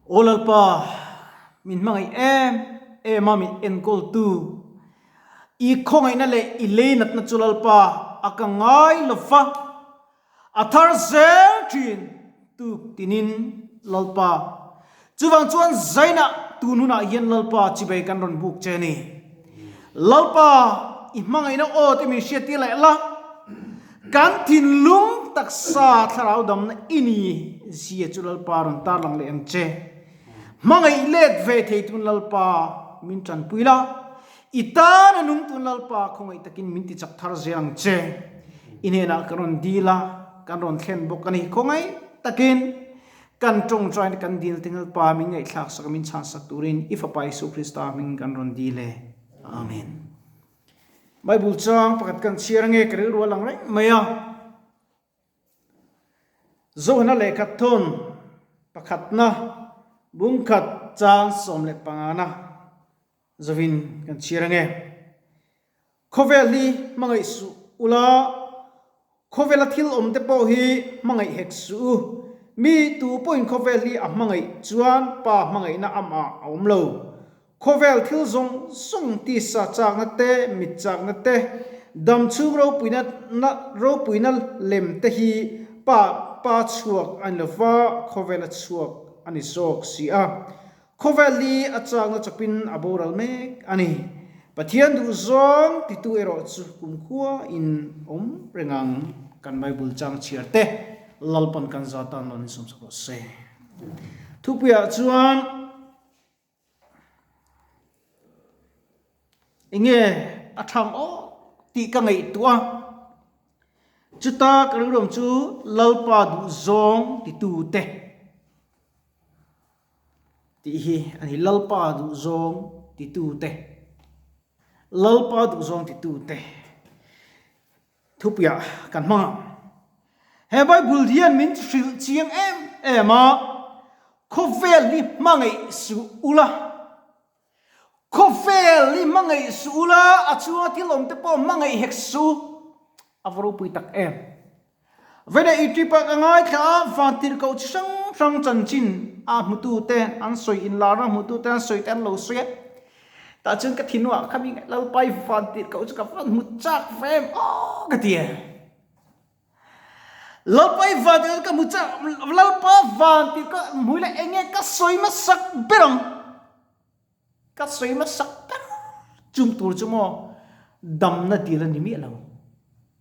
Olalpa min mangai em min enkol tu I khongai na le ilenat na chulalpa akangai lofa athar zer thin tu tinin lalpa chuwang chuan zaina tununa yen lalpa chibai kan ron buk cheni lalpa I mangai na o ti mi sia ti lai la kan thin lung taksa tharau dam na ini zia chulalpa ron tar lang le ang che mangai let ve thei tun lalpa min chan puila ita na nung tun lalpa khongai takin min ti chak thar ziang che inena karon dila karon thlen bok ani khongai takin kan tong trai kan dil tingal pa min ngai thak sak min chan sak turin ifa pai su krista min kan ron dile amen bible chang pakat kan chirange kri ru lang rai maya zo na le khathon pakhatna bungkhat chang somle pangana zavin kan chirange khoveli mangai su ula khovela thil omte po hi mangai hek su mi tu point khoveli a mangai chuan pa mangai na ama omlo khovel thil zong sung ti sa chak na te mi chak na te dam chung ro puina lem te hi pa chuak an lova khovela chuak ani sok si a khoveli achang na chapin aboral mek ani pathian du zong titu ero chu kumkhua in rengang kan bible chang chiarte lalpan kan zatan non som so se thupia chuan inge athang o ti ka ngai tua chuta karum chu lalpa du zong titu te ti hi ani lalpa du zong titu te lalpa du zong titu te thupia kan ma he bible dian min thil chiang ema khovel li mangai su ula khovel li mangai su ula achua tilom te po mangai hek su avro pui tak veda itipa ngai kha fantir ko sang chan chin a mutu te an soi in la ra mutu te an soi ten lo soi ta chung ka thinwa khami lau pai fantir ko ka fan muchak fem o ka tia lau pai fantir ka muchak lau pa fantir ka muila enge ka soi ma sak berang ka soi ma sak chung tur chumo dam na dila ni mi lo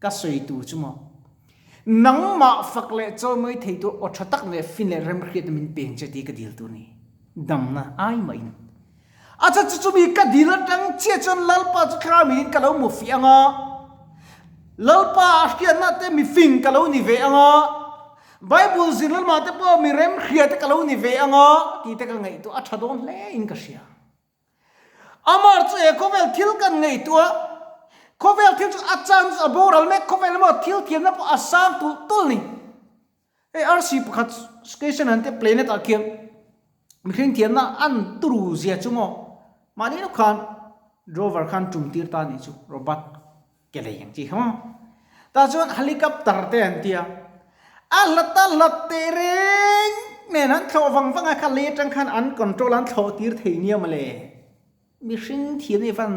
ka soi tu chumo nang ma fakle cho moi thei tu o thatak le fin le rem khit min peng che ti ka dil tu ni dam na ai mai acha chu mi ka dil tang che chon lalpa chu khra mi ka lo mu fi anga lalpa khian na te mi fing ka lo ni ve anga bible zilal ma te po mi rem khia te ka lo ni ve anga ti te ka ngai tu a thadon le in ka sia amar che kovel thil kan ngai tu khovel thil chu achang aboral me khovel mo thil thiam na po asam tu tul ni e rc pakhat station ante planet akiem mi khring thiam na an turu zia chumo mani no khan drover khan tum tir ta ni chu robot kele yang chi ha ta chon helicopter te antia alata latte reng ne nan tho wang wang kha le tang khan an control an tho tir thei nia male mi khring thiam ni van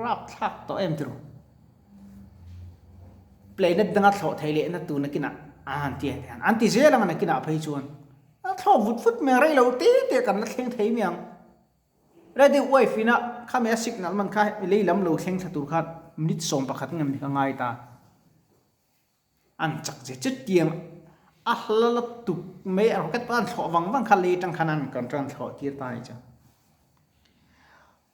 rap thak to em tru planet danga tho thaile na tu na kina anti zela na kina phei chuan a tho vut fut me rei lo te kan na thleng thei miang ready wife ina khamya signal man kha lei lam lo thleng thatur khat minute som pakhat ngam ni ngai ta an chak je chet tiang a hlala tu me a rocket pan tho wang kha le tang khanan kan tran tho tir ta ai cha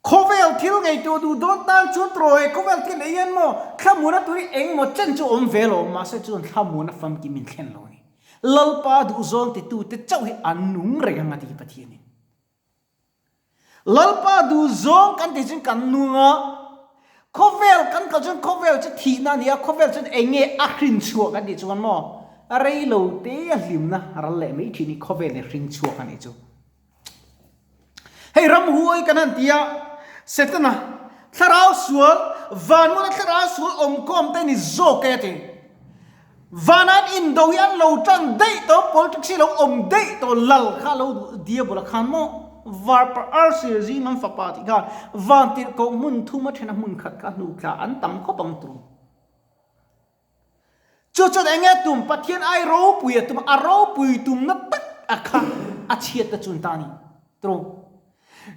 khovel thil ngai tu du don tan chu troi khovel thil yen mo khamuna turi eng mo chen chu om velo ma se chun khamuna fam ki min khen lo ni lalpa du zon ti tu te chau hi anung re nga ti pathiani lalpa du zon kan ti jin kan nunga khovel kan ka jun khovel che thi na nia khovel chen enge akhin chuak kan ti chuan mo arei lo te hlim na ral le mai thi ni khovel le ring chuak ani chu hei ram huai kanan tia setana tharau sual vanuna tharau sual om kom te ni zo ke te vanan in do yan lo tran dei to politics lo dei to lal kha lo dia bula khan mo var par rcg man fa party ga van tir ko mun thu ma thena mun khat ka nu kha an tam ko bang tru cho enge tum pathian ai ro pui tum a ro pui tum na tak akha a chiat ta chun tani tro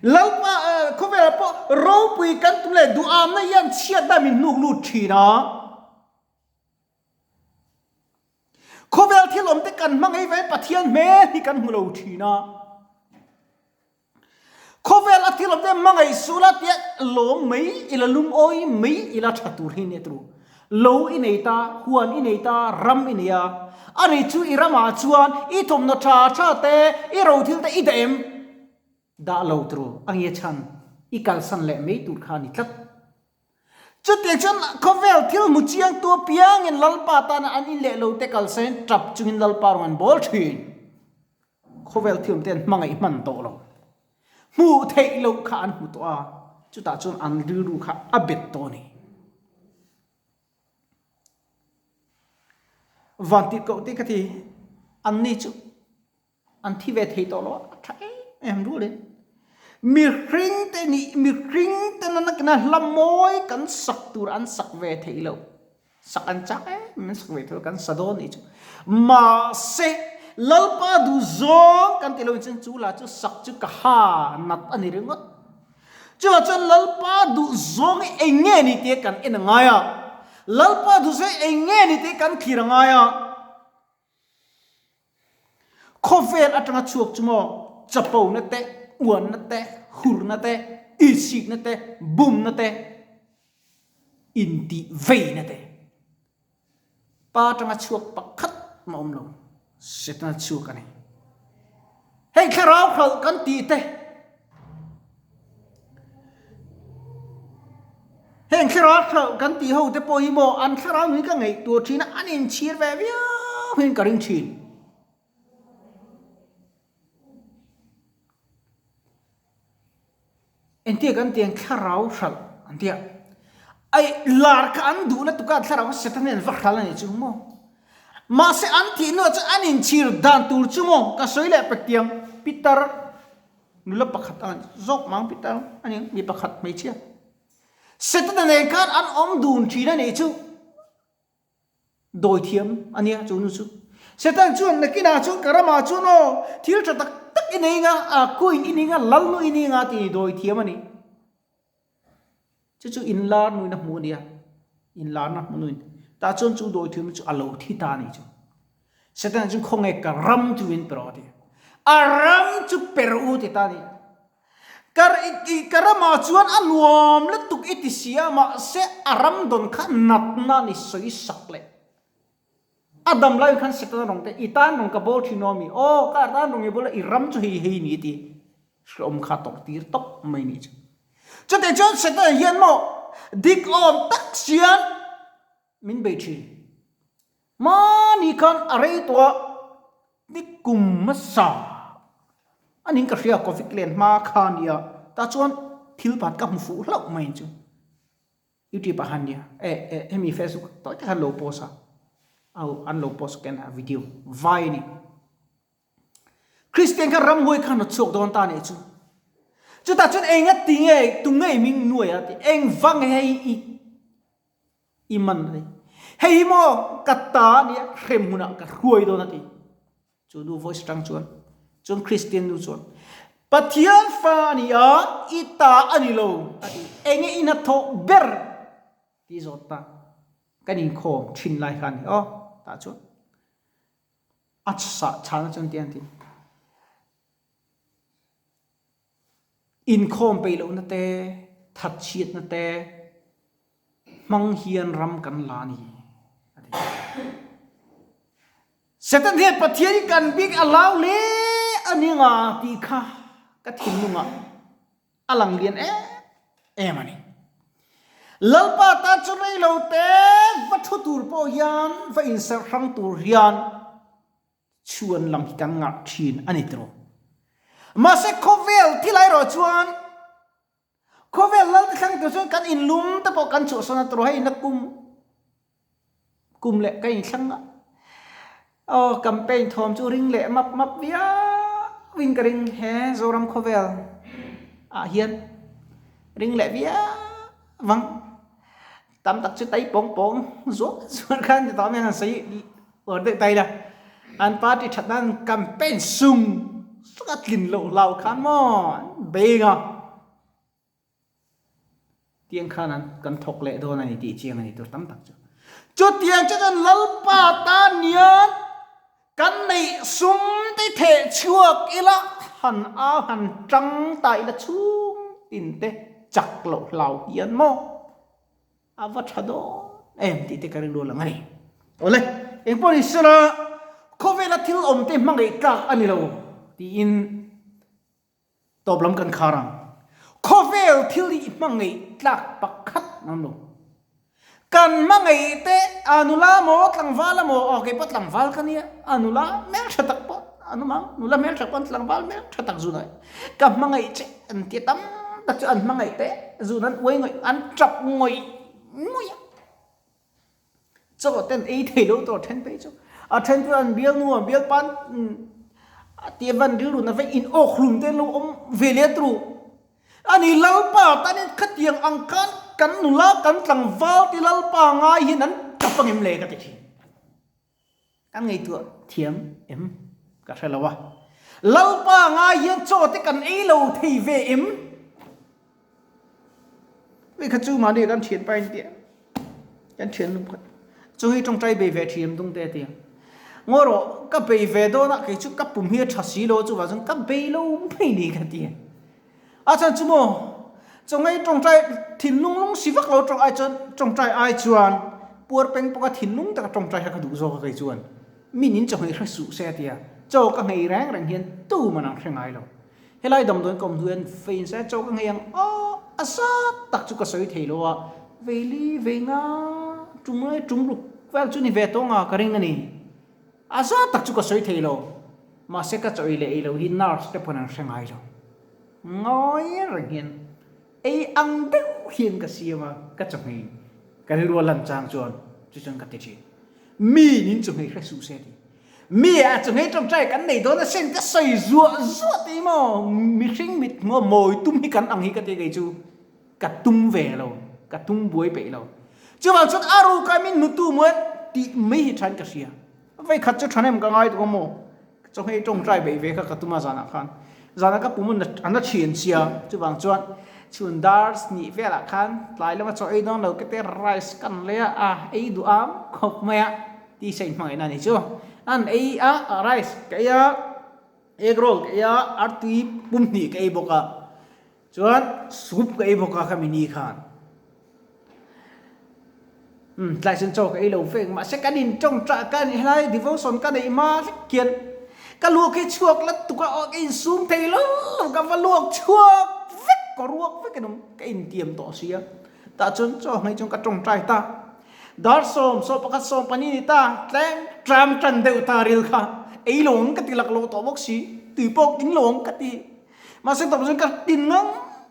lalpa khovel po ro pui kan tum le du am na yan chiat da min nu lu thina khovel thilom te kan mangai ve pathian me hi kan mulo thina khovel athilom te mangai sula te lo mei ila lum oi mei ila thatur hi ne tru lo ineta huan ineta ram inia ani chu irama chuan I thom no tha te I ro thil te I dem da lo tru angie chan I kal san le mei tur kha ni tlat chu te chon khovel thil mu chiang tu piang in lalpa ta na an in le lo te kal sen trap chung in lalpa ron bol thin khovel thil ten mangai man to lo mu thei lo kha an hu to a chu ta chon an ru kha abet to ni vanti ko ti ka thi an ni chu an thi ve thei to lo thai em ru le mi ring te na kana lamoi kan sak tur an sak ve thei lo sak an chak men sak ve thol kan sadon ni chu ma se lalpa du zawng kan ti lo chen chu la chu sak chu ka ha nat ani ringot chu chan lalpa du zawng enge ni te kan en ngaya lalpa du se enge ni te kan khirangaya khovel atanga chuak chumo chapo na te uan na te hur na te isik na te bum na te inti vei na te pa atanga chuak pakhat ma lo setna chuak ani hei kharau khal kan ti te heng kharau khal kan ti ho te po hi mo an kharau ni ka ngai tu thina anin chir ve via hin ka ring thin entia kan tiang kharau khal antia ai lar ka an du na tu ka kharau setanen va khala ni chu mo ma se an ti no cha anin chir dan tur chu mo ka soile pektiang pitar nula pakhat an zok mang pitar ani mi pakhat mai chia setanen kan an dun thina ni chu doi thiam ania chu nu chu setan chuan nakina chu karama chu no thil tha tak tak ininga a kuin ininga lalnu ininga ti doi thiam ani chu in la nu na mu nia in la na mu ta chon chu doi thiam chu alo thi ta ni chu setan chu khonge ka ram chu in pro ti aram chu peru ti ta ni kar karama chuan anuam le tuk itisia ma se aram don kha nat na ni soi sak le adam lai khan setan rong te itan rong ka bol thinomi o ka ta rong e bola iram chu hi ni ti shom kha tok tir tok mai ni chu te chon setan yen mo dik om tak sian min be thi ma ni khan are to dik kum ma sa anin ka ria covid len ma khan ya ta chon thil pat ka mu fu hlok mai chu youtube han ya mi facebook to ta lo posa au an lo post ken video vai ni christian ka ram hoi khan chok don ta ne chu ta chon enga tinge tungai ming nuai ati eng wang hei I man ni hei mo katta ni rem huna ka ruai don ati chu du voice tang chon christian du chon pathian fa ni a ita ani lo ati enge ina tho ber ti zota kanin khom thin lai khan o ta chu atsa chana chon tian ti in khom pe lo na te that chiat na te mang hian ram kan la ni setan he pathian kan big allow le aninga ti kha ka thin lunga alang lian mani lalpa ta chunai lo te vathu tur po hian va in ser rang tur hian chuan lam hi kan nga thin ani tro ma se khovel thilai ro chuan khovel lal khang tu chuan kan in lum ta po kan chu sona tro hei na kum le kai thanga campaign thom chu ring le map via win ka ring he zoram khovel hian ring le via vâng tắm tắc chứ tay bóng rốt khan thì tóm em xây ở đây tay là anh party thật năng campaign sung rất linh lộ lào khán mò bê ngà tiếng khan anh cần thọc lệ thôi này thì chiang này tôi tắm tắc cho tiếng cho nên lalpa ta niên căn này sum tay thể chuộc ila hẳn hẳn trăng tại là chung tin tê chặt lộ lào hiền mò vật đó em thì cái đồ là ngay ole em phải sửa có vẻ là thiếu tem mang cái cả anh lâu thì in top lắm cần kharang có vẻ thiếu đi mang cái cả bạc khát nằm đâu cần mang cái te anula mo lang vala mo okay pat lang val kania anula mer chatak po anu mang nula mer chatak lang val mer chatak zunai cầm mang cái anh tiệt tắm đặt cho anh mang cái te zunan quay ngồi ăn chọc ngồi cho tên ấy thầy lâu tổ thân bây giờ thân cho anh biết nuông biết pan tiệm văn điều nó phải in ốc lùm tên lâu ông về liệt trụ anh ấy lâu pa ta nên khất tiếng ăn cắn nula cắn lằng vào thì lâu pa ngay hiện anh chập bằng em lệ cái gì anh ngày tuổi thiếm em cả sai lâu à lâu pa ngay hiện cho tới cần ấy lâu thì về em vì khát chú mà đi gan thiền bay tiệt gan thiền luôn vậy cho khi trong trai bề về thiền tung tê tiệt ngô rồi các bề về đó là cái chút các bùm hiệt chặt xí lô chú vào trong các bề lâu mấy đi cái tiệt chân chú mò trong ngay trong trai thiền lung xí vắt lô trong ai chân trong trai ai chuan buồn bèn bọc thiền lung ta trong trai hay cái đủ rồi cái chuan mình nhìn trong ngay khai sụ xe tiệt cho các ngày ráng hiền tu mà nặng xem ai đâu hay lại đồng đội cùng thuyền phèn sẽ cho các ngày asa tak chu ka soi thelo a veli venga tumai tumru vel chu ni ve to nga karing ani asa tak chu ka soi thelo ma se ka choi le elo hin nar step on sangai lo ngoi rang hian ei ang de hian ka siama ka chongi ka ru lan chang chuan chu chang ka te chi mi nin chu ngai su se ti mi a chu ngai trong trai kan nei do na sen ka soi zuo ti mo mi sing mit ngo moi tum hi kan ang hi ka te gai chu cả tung về rồi cả tung buổi bể rồi chứ vào chút aru cái mình nút tu mới thì mấy hết tràn cả xia vậy khát chút tràn em cả ngay tụi mồ trong khi trong trai bể về cả tụi mà zana các bùn mình ăn nó chuyển xia chứ vào chút chuồn dars nhị về là khan lại là mà cho ấy đó là cái tên rice cần lẽ ấy đủ ám khóc mẹ đi xây mọi này chưa ăn ấy rice cái egg roll cái arti bún nhị cái bốc chuan soup cái boka kami ni khan lại xin cho cái lâu phèn mà sẽ cái đình trong trại cái này hay devotion cái này mà kiên cái luộc cái chuột là tụi cái xuống thầy lắm cái vào luộc chuột vết có ruột với cái đồng cái in tiệm tỏ xía ta chốn cho ngay trong cái trong trại ta dar som so pakat som pani ta tlang tram trần đều ta ril kha ấy lồng cái tilak lo to bốc xí từ bốc tính lồng cái ti mà sẽ tập cái tin ngắn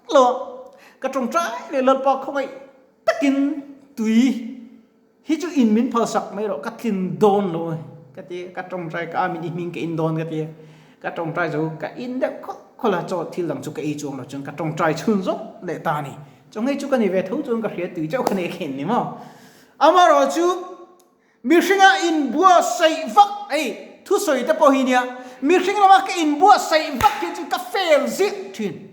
lo cái trong trái để lợn bò không ai tấtkin tùy hít chú in min phật sắc mấy rồi cái tin đồn rồi cái trong trái cái mình cái in đồn cái trong trái rồi cái in đấy có là cho thì làm cho cái chuông là chừng cái trong trái chun dốc để ta này trong ngay chú cái này về thấu chun cái phía tùy cháu cái này khen mà ama rồi chú mình sinh ra in bùa say vắt ấy thu sợi ta bao nhiêu mình sinh ra cái in bùa say vắt cái chú cà phê giết thuyền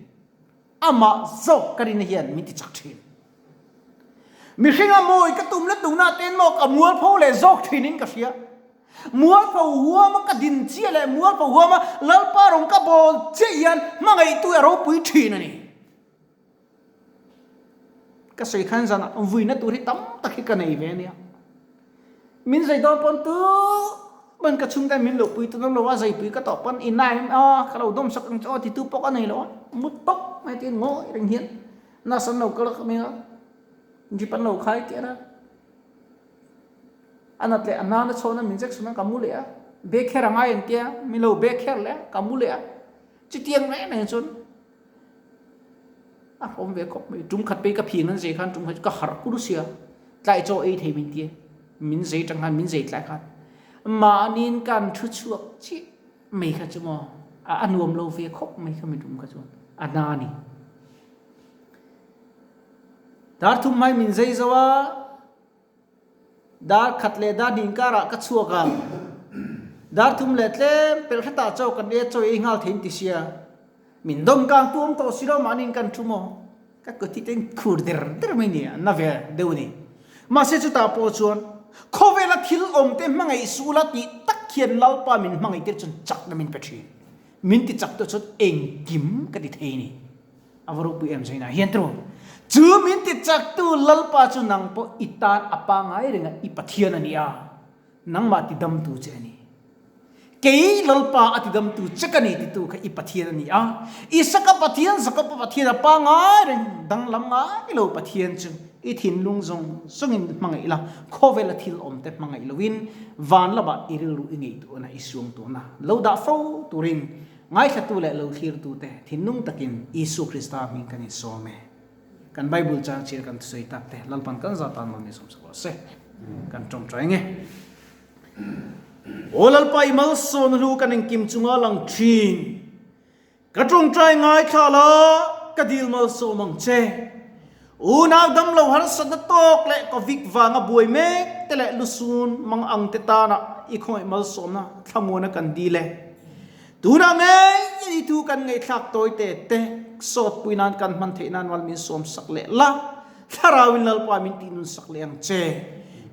ama zo cái này hiện mình thì chắc thuyền mình sinh ra mồi cái tùm lết tùm na tên một cả muôn phô lệ zo thuyền nín cái gì muôn phô hua mà cái đình chia lệ muôn phô hua mà lalpa rong cái bò chia yên mà ngày tôi ở bụi thuyền này cái sợi khăn ra nó vui nó tôi thấy tắm tất cả cái này về này mình dạy đó con tứ bên cái chung tay mình lục bụi tôi nó dạy bụi cái tọt con in này cái đầu đông sắc cho thì tôi bóc cái này nó mút bóc mấy tiếng ngồi đánh hiến nó sân đầu cái là mình chỉ bắt đầu khai kia đó anh nói là anh nói cho nó mình chắc số nó cầm lẽ bé khe rằng ai anh kia mình lâu bé khe lẽ cầm lẽ chỉ tiếng này xuống không về có chúng khát bé cái phiền nó gì khăn chúng phải có hở cú xia lại cho ấy thì mình kia mình dễ chẳng hạn mình dễ lại khăn mà nên cần chút chuộc chứ mấy cái chú mò ăn uống lâu về khóc mấy cái mình đúng cái chú anh nè dar thum mai min zai zawa dar khatle da ding kara ka chuaka dar thum le tle pel khata chau kan e choi ingal thein ti sia min dom kang tuam to siro manin kan thumo ka ko ti ten khur der mai ni na ve deuni ma se chu ta po chuan khovela thil om te mangai sula ti tak khian lalpa min mangai te chun chak na min pethi min ti chak to chut eng kim ka ti theini avaru pu em jaina hian tro chu min ti chak tu lalpa chu nang po itan apa ngai renga ipathian ania nang ma ti dam tu che ni kei lalpa ati dam tu chakani ti tu kha ipathian ania isaka pathian zakapa pathian apa ngai reng dang lam ngai lo pathian chu i thin lung zong sungin mangai la khovela thil om te mangai lovin van laba iril ru ingei tu na isung tu na lo da fo turin ngai thatu le lo thir tu te thinung takin isu krista min kan some kan bible chang chir kan soi tak te lalpan kan za tan man som sa se kan trom trai nge olal pai mal son lu kan kim chunga lang thin ka trom trai ngai khala ka dil mal so mang che unaw dam lo har sa na tok le ko vik wanga buai me te le lusun mang ang te ta na i khoi mal som na thamona kan di le tuna nge i tu kan ngai thak toy te te sot puinan kan man the nan wal min som sak le la tharawin lalpa min tinun sak le ang che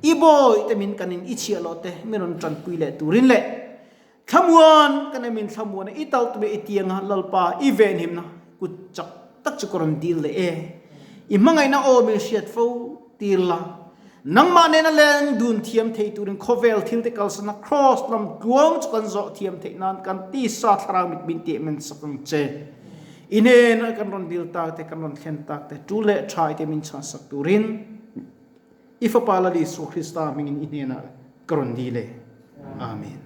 i boy te min kanin i chia lo te meron tran pui le turin le thamuan kan min thamuan i tal tu be itiang lalpa i ven him na ku chak tak chukoron dil le e i mangai na o me shiat fo tirla nang ma ne na leng dun thiam thei turin khovel thil te kalsana cross lam guang chukan zo thiam thei nan kan ti sa thrang mit bin ti men sakang che ine na kan ron dil ta te kan ron khen tak te tu le thai te min cha sak turin ifa pala li su krista mingin ine na karon dile amen